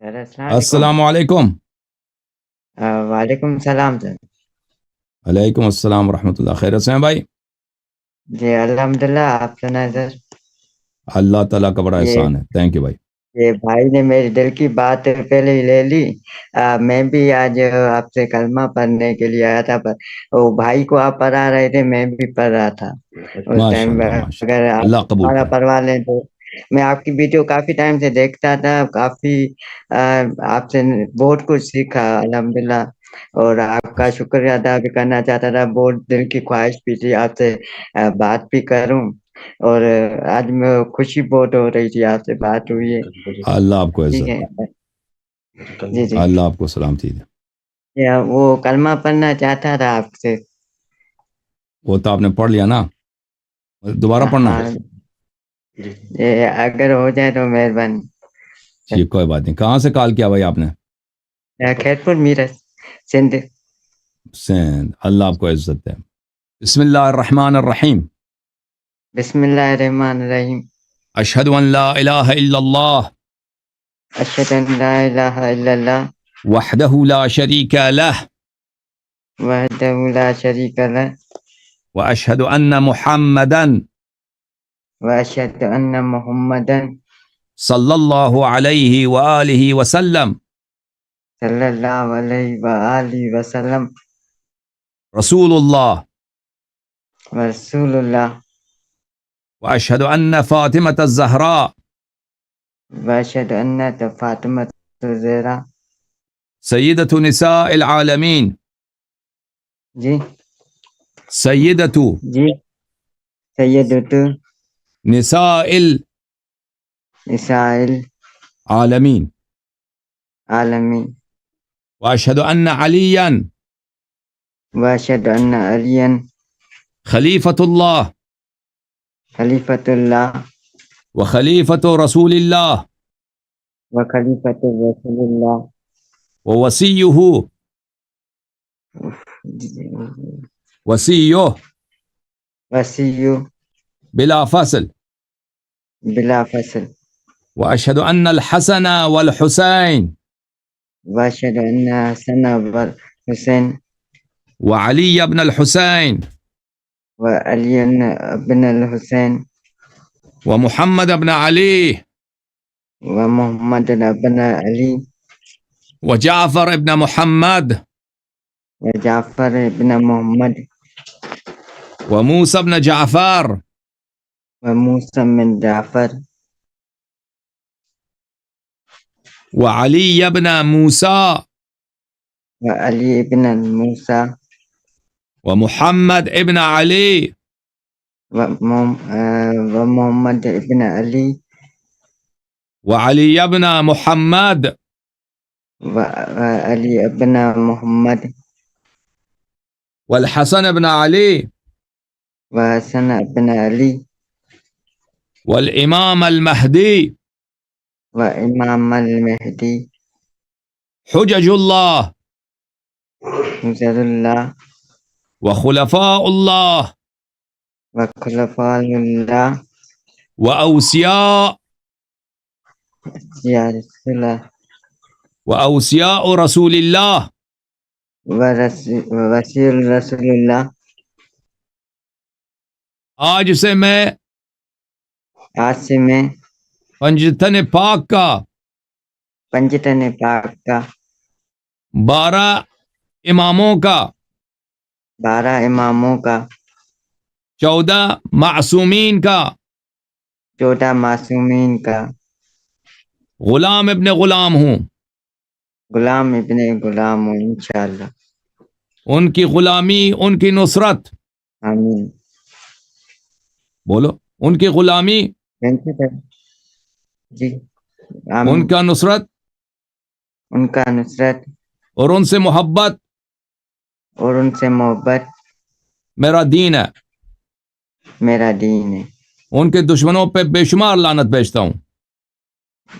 سر السلام علیکم۔ السلام علیکم۔ وعلیکم السلام سر۔ علیکم السلام ورحمۃ اللہ۔ خیریت سے ہیں بھائی؟ جی الحمدللہ، آپ سنائیں سر۔ اللہ تعالیٰ کا بڑا یہ احسان ہے، تھینک یو بھائی۔ یہ بھائی نے میری دل کی بات پہلے ہی لے لی۔ میں بھی آج آپ سے کلمہ پڑھنے کے لیے آیا تھا، پر وہ بھائی کو آپ پڑھا رہے تھے، میں بھی پڑھ رہا تھا اس ماشاء ٹائم۔ اللہ ماشاء اگر اللہ، آپ اللہ قبول ہمارا کرے۔ پڑھوا لیں تو میں آپ کی ویڈیو کافی ٹائم سے دیکھتا تھا، کافی آپ سے بہت کچھ سیکھا الحمدللہ، اور آپ کا شکریہ ادا بھی کرنا چاہتا تھا۔ بہت دل کی خواہش بھی تھی آپ سے بات بھی کروں، اور آج میں خوشی بہت ہو رہی تھی، آپ سے بات ہوئی ہے۔ اللہ آپ کو ٹھیک عزت ہے دے، جی جی۔ اللہ آپ کو سلامتی دے۔ وہ کلمہ پڑھنا چاہتا تھا آپ سے۔ وہ تو آپ نے پڑھ لیا نا، دوبارہ پڑھنا؟ ہاں اگر ہو جائے تو مہربانی۔ جی کوئی بات نہیں۔ کہاں سے کال کیا بھائی آپ نے؟ خیرپور میرٹھ سندھ۔ سین، اللہ آپ کو عزت دے۔ بسم اللہ الرحمن الرحیم۔ بسم اللہ الرحمن الرحیم۔ اشہد ان لا الہ الا اللہ اشہد ان لا الہ الا اللہ وحدہ لا شریک لہ وحدہ لا شریک لہ واشہد ان محمدا واشہد ان محمدا صلی اللہ علیہ وآلہ وسلم صلی اللہ علیہ وآلہ وسلم رسول اللہ، رسول اللہ، واشہد ان فاطمۃ الزہراء واشہد ان فاطمہ الزہرا سیدۃ نساء العالمین، جی سیدۃ جی سیدۃ نساء نساء العالمین، العالمین، واشہد ان علیا واشہد ان علی خلیفۃ اللہ خلیفۃ اللہ وخلیفۃ رسول اللہ وخلیفۃ رسول اللہ ووصیہ وصیہ وصی بلا فصل، بلا فصل، واشہد ان الحسن والحسین واشہد ان حسن والحسین وعلی ابن الحسین وعلی ابن الحسین ومحمد ابن علی ومحمد ابن علی وجعفر ابن محمد وجعفر ابن محمد وموسى ابن جعفر وموسى بن جعفر وعلي ابن موسى وعلی ابن موسى ومحمد ابن علي ومحمد ابن علی وعلي ابن محمد وعلی ابن محمد والحسن ابن علي وحسن ابن علی والإمام المهدي وامام المہدی حجج الله حجج اللہ وخلفاء الله وخلفاء اللہ وأوصياء یا رسول اللہ وأوصياء رسول الله وسیل رسول اللہ۔ آج سے میں آج سے میں پنجتن پاک کا پنجتن پاک کا 12 اماموں کا 12 اماموں کا 14 معصومین کا 14 معصومین کا غلام ابن غلام ہوں۔ غلام ابن غلام ہوں انشاءاللہ۔ ان کی غلامی، ان کی نصرت، آمین۔ بولو، ان کی غلامی، جی ان آمین۔ کا نصرت ان کا نصرت اور ان سے محبت اور ان سے محبت میرا دین ہے۔ میرا دین ہے۔ ان کے دشمنوں پہ بے شمار لعنت بھیجتا ہوں۔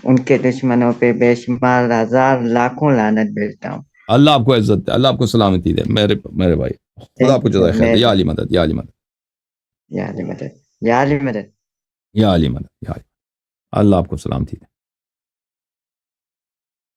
ان کے دشمنوں پہ بے شمار ہزار لاکھوں لعنت بھیجتا ہوں۔ اللہ آپ کو عزت دے، اللہ آپ کو سلامتی دے میرے بھائی۔ خدا آپ کو جزائے خیر دے۔ یا علی مدد، یا علی مدد، یا علی مدد، یا علی مدد، یا علی مدد، یا علی مدد۔ اللہ آپ کو سلامتی دے۔